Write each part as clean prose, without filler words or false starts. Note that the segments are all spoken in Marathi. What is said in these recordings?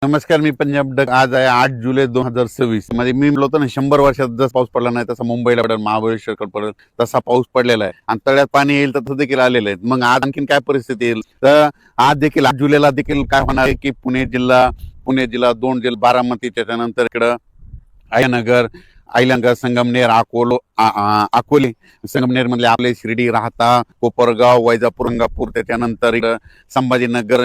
नमस्कार, मी पंजाब डक. आज आहे 8 जुलै 2026. मध्ये मी म्हणलो होतो ना, 100 वर्षात जसा पाऊस पडला नाही तसा मुंबईला पडेल, महाबळेश्वरकडे पडेल, तसा पाऊस पडलेला आहे आणि तळ्यात पाणी येईल तसं देखील आलेलं आहे. मग आज आणखीन काय परिस्थिती येईल तर आज देखील 8 जुलैला देखील काय होणार आहे की पुणे जिल्हा 2 जिल्हा बारामती, त्याच्यानंतर इकडं अहिल्यानगर, संगमनेर, अकोले, संगमनेर मधले आपले शिर्डी, राहता, कोपरगाव, वैजापूर, गंगापूर, त्याच्यानंतर इकडं संभाजीनगर,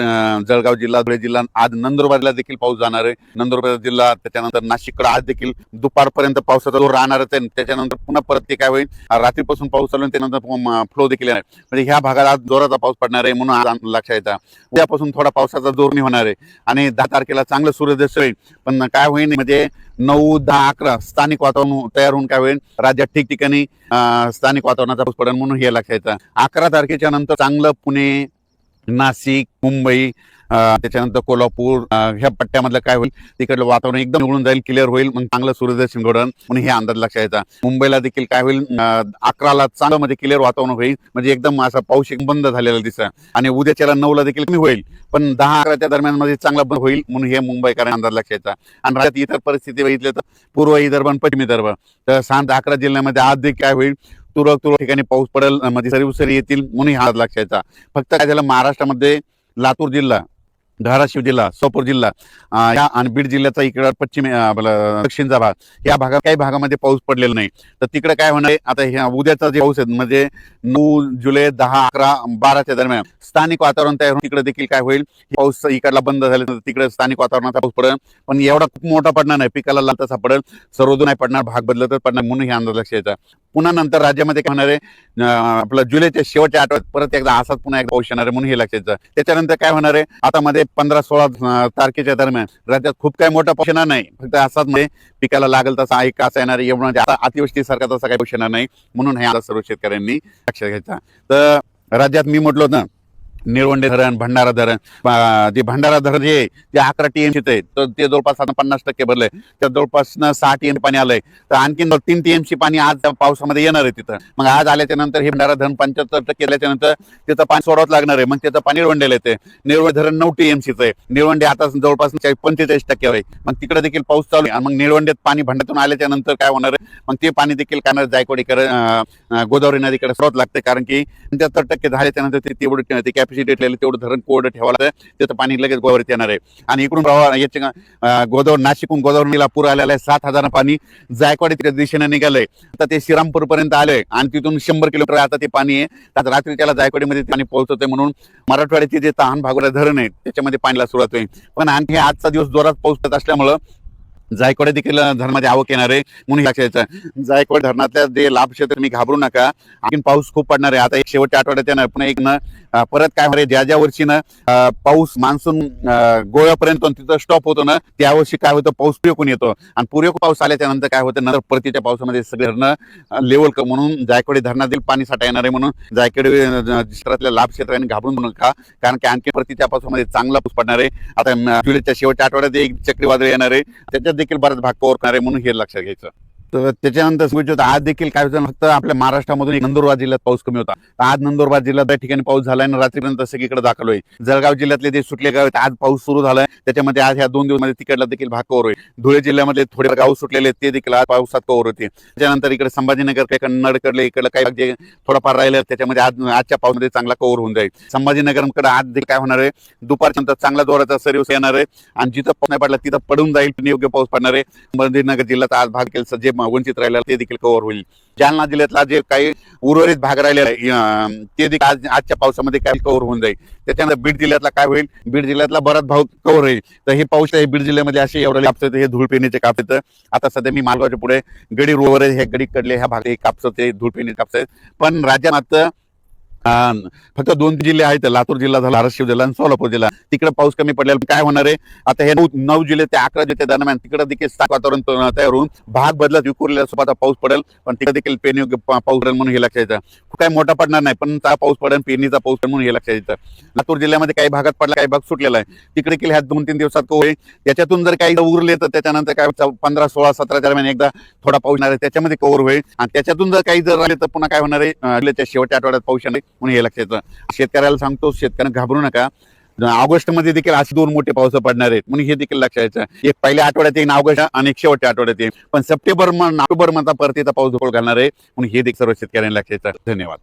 जळगाव जिल्हा, धुळे जिल्हा, आज नंदुरबारला देखील पाऊस जाणार आहे. नंदुरबार जिल्हा, त्याच्यानंतर नाशिककडे आज देखील दुपारपर्यंत पावसाचा जोर राहणारच आहे. त्याच्यानंतर पुन्हा परत ते काय होईल, रात्रीपासून पाऊस चालू, त्यानंतर फ्लो देखील येणार, म्हणजे ह्या भागात आज जोराचा पाऊस पडणार आहे. म्हणून आज लक्षात येतं उद्यापासून थोडा पावसाचा जोर नाही होणार आहे आणि 10 तारखेला चांगलं सूर्यदर्शन होईल. पण काय होईल म्हणजे 9, 10, 11 स्थानिक वातावरण तयार होऊन काय होईल, राज्यात ठिकठिकाणी स्थानिक वातावरणाचा पाऊस पडेल. म्हणून हे लक्षात येतं 11 तारखेच्या नंतर चांगलं पुणे, नाशिक, मुंबई, त्याच्यानंतर कोल्हापूर, ह्या पट्ट्यामधलं काय होईल, तिकडलं वातावरण एकदम निवडून जाईल, क्लिअर होईल, मग चांगलं सूर्यदर्शन घडल. म्हणून हे अंदाज लक्षात येतात. मुंबईला देखील काय होईल, 11ला चांगलं म्हणजे क्लिअर वातावरण होईल, म्हणजे एकदम असा पाऊस बंद झालेला दिसत आणि उद्याच्याला 9ला देखील कमी होईल, पण 10-11च्या दरम्यान मध्ये चांगला बंद होईल. म्हणून हे मुंबईकरांना अंदाज लक्षात येतात. आणि राज्यात इतर परिस्थिती बघितली तर पूर्व विदर्भ आणि पश्चिम विदर्भ, तर 7-11 जिल्ह्यामध्ये आज देखील काय होईल, तुरळक ठिकाणी पाऊस पडेल, म्हणजे सरी येतील. म्हणून हा लक्षात येतात. फक्त काय झालं, महाराष्ट्रामध्ये लातूर जिल्हा, धाराशिव जिल्हा, सोलापूर जिल्हा या आणि बीड जिल्ह्याचा इकडं पश्चिम दक्षिणचा भाग, या भागात काही भागामध्ये पाऊस पडलेला नाही. तर तिकडे काय होणार आहे, आता ह्या उद्याचा जे पाऊस आहे म्हणजे 9 जुलै, 10, 11, 12च्या दरम्यान स्थानिक वातावरण तयार होऊन तिकडे देखील काय होईल, पाऊस इकडला बंद झाल्यानंतर तिकडे स्थानिक वातावरणाचा पाऊस पडेल, पण एवढा खूप मोठा पडणार नाही, पिकाला लाल तसा पडेल, सर्वदूर नाही पडणार, भाग बदलतच पडणार. म्हणून हे अंदाज लक्षात येतात. पुन्हा नंतर राज्यामध्ये काय होणार आहे, आपलं जुलैच्या शेवटच्या आठवड्यात परत एकदा असाच पुन्हा एकदा पाऊस येणार आहे. म्हणून हे लक्षात येतं. त्याच्यानंतर काय होणार आहे, आता मध्ये 15-16 तारखेच्या दरम्यान राज्यात खूप काय मोठा पाऊस येणार नाही, फक्त असाच मध्ये पिकाला लागेल तसा एक असा येणार आहे. एवढं आता अतिवृष्टीसारखा तसा काही पाऊस येणार नाही. म्हणून हे आता सर्व शेतकऱ्यांनी लक्षात घ्यायचा. तर राज्यात मी म्हटलो ना, निळवंडे धरण, भंडारा धरण, जे भंडारा धरण जे 11 TMC आहे, तर ते जवळपास आता 50% भरलंय. त्या जवळपास 6 TMC पाणी आलंय. तर आणखीन 3 TMC पाणी आज पावसामध्ये येणार आहे तिथं. मग आज आल्याच्या नंतर हे भंडारा धरण 75% आल्याच्या नंतर त्याचं पाणी सोडवत लागणार आहे. मग त्याचं पाणी निळवंडेला येते. निळवंडे धरण 9 TMCचं आहे. निळवंडे आता जवळपास 45% आहे. मग तिकडे देखील पाऊस चालू आहे. आणि मग निळवंडेत पाणी भंडारातून आल्याच्या नंतर काय होणार आहे, मग ते पाणी देखील काय जायकवाडीकडे, गोदावरी नदीकडे स्रोत लागते, कारण की 75% झाल्याच्या नंतर ते तेवढं कॅपॅसिटी तेवढं धरण कोरडं ठेवावं लागतं. त्याचं पाणी लगेच गोदावरीत येणार आहे. आणि इकडून याच्या गोदावरी, नाशिकहून गोदावरीला पूर आलेला आहे. 7,000 पाणी जायकवाडी तिकडे दिशेने निघालंय. आता ते श्रीरामपूर पर्यंत आलंय आणि तिथून 100 किलोमीटर आता ते पाणी आहे. आता रात्री त्याला जायकवाडीमध्ये पाणी पोहोचतंय. म्हणून मराठवाड्याचे जे तहान भागवलं धरण आहे त्याच्यामध्ये पाणीला सुरुवात होईल. पण आणखी आजचा दिवस जोरात पाऊस पडत असल्यामुळं जायकवाडी देखील धरणामध्ये आवक येणार आहे. म्हणून लक्षात यायचं, जायकवाडी धरणातल्या जे लाभ क्षेत्र तुम्ही घाबरू नका, आणखी पाऊस खूप पडणार आहे. आता एक शेवटच्या आठवड्यात येणार, पण एक परत काय होणार, ज्या वर्षी पाऊस मान्सून गोव्यापर्यंत तिथं स्टॉप होतो ना, त्या वर्षी काय होतं, पाऊस पुरेकून येतो. आणि पुरेकून पाऊस आल्याच्या नंतर काय होतं, नंतर परतीच्या पावसामध्ये सगळे धरणं लेवल म्हणून जायकवाडी धरणातील पाणी साठा येणार आहे. म्हणून जायकवाडी क्षेत्रातल्या लाभ क्षेत्राने घाबरून नका, कारण की आणखी परतीच्या पावसामध्ये चांगला पाऊस पडणार आहे. आता जुलैच्या शेवटच्या आठवड्यात एक चक्रीवादळ येणार आहे, त्याच्यात देखील बराच भाग कव्हर करणार आहे. म्हणून हे लक्षात घ्यायचं. तर त्याच्यानंतर आज देखील काय होतं, फक्त आपल्या महाराष्ट्रामधून नंदुरबार जिल्ह्यात पाऊस कमी होता. तर आज नंदुरबार जिल्ह्यात त्या ठिकाणी पाऊस झालाय आणि रात्रीपर्यंत सगळीकडे दाखल होईल. जळगाव जिल्ह्यातले जे सुटले गाव आहेत आज पाऊस सुरू झालाय, त्याच्यामध्ये आज ह्या 2 दिवसामध्ये तिकडला देखील भाग कव्हर होईल. धुळे जिल्ह्यामध्ये थोडे गाव सुटलेले ते देखील आज पावसात कव्हर होते. त्याच्यानंतर इकडे संभाजीनगर, कन्नडकडले इकडे काही जे थोडंफार राहिलं त्याच्यामध्ये आजच्या पावसामध्ये चांगला कव्हर होऊन जाईल. संभाजीनगरकडे आज देखील काय होणार आहे, दुपारच्या नंतर चांगला जोराचा सरी येणार आहे आणि जिथं पाऊस नाही पडला तिथं पडून जाईल, योग्य पाऊस पडणार आहे. संभाजीनगर जिल्ह्यात आज भाग केलं जे वंचित राहिलेला ते देखील कव्हर होईल. जालना जिल्ह्यातला जे काही उर्वरित भाग राहिलेला आहे ते देखील आजच्या पावसामध्ये काही कव्हर होऊन जाईल. त्याच्यानंतर बीड जिल्ह्यातला काय होईल, बीड जिल्ह्यातला बराच भाग कव्हर होईल. तर हे पाऊस आहे बीड जिल्ह्यामध्ये असे एवढे कापसाचे हे धूळपेनीचे काप येतं. आता सध्या मी मालगावच्या पुढे गडी रोवर हे गडी कडले ह्या भाग कापसाचे धूळपेनीचे कापस आहेत. पण राज्यात मात्र फक्त 2 जिल्हे आहेत, लातूर जिल्हा झाला, धाराशिव जिल्हा आणि सोलापूर जिल्हा, तिकडे पाऊस कमी पडलेला. काय होणार आहे, आता हे 9 जुलै ते 11 जुलै दरम्यान तिकडे देखील वातावरण तयार होऊन भाग बदलत विखुरलेल्या स्वतः पाऊस पडेल, पण तिकडे देखील पेरणी पाऊस पडेल. म्हणून हे लक्षात येतं. काय मोठा पडणार नाही, पण पाऊस पडेल, पेरणीचा पाऊस पडेल. म्हणून हे लक्षात येतं. लातूर जिल्ह्यामध्ये काही भागात पडला, काही भाग सुटलेला आहे. तिकडे देखील ह्या 2-3 दिवसात होईल. त्याच्यातून जर काही उरले तर त्याच्यानंतर काय 15, 16, 17 दरम्यान एकदा थोडा पाऊस येणार आहे, त्याच्यामध्ये कव्हर होईल. आणि त्याच्यातून जर काही जर राहिले तर पुन्हा काय होणार आहे, जिल्ह्याच्या शेवटच्या आठवड्यात पाऊस येणार आहे. म्हणून हे लक्षात येतं. शेतकऱ्याला सांगतो, शेतकऱ्यांना घाबरू नका. ऑगस्ट मध्ये देखील असे 2 मोठे पाऊस पडणार आहेत म्हणून हे देखील लक्षात घ्यायचं. एक पहिल्या आठवड्यात येईल ऑगस्ट आणि एक शेवटच्या आठवड्यात येईल, पण सप्टेंबर ऑक्टोबर मध्ये परत इथं पाऊस धुकळ घालणार आहे म्हणून हे देखील सर्व शेतकऱ्यांनी लक्षात घ्यायचं. धन्यवाद.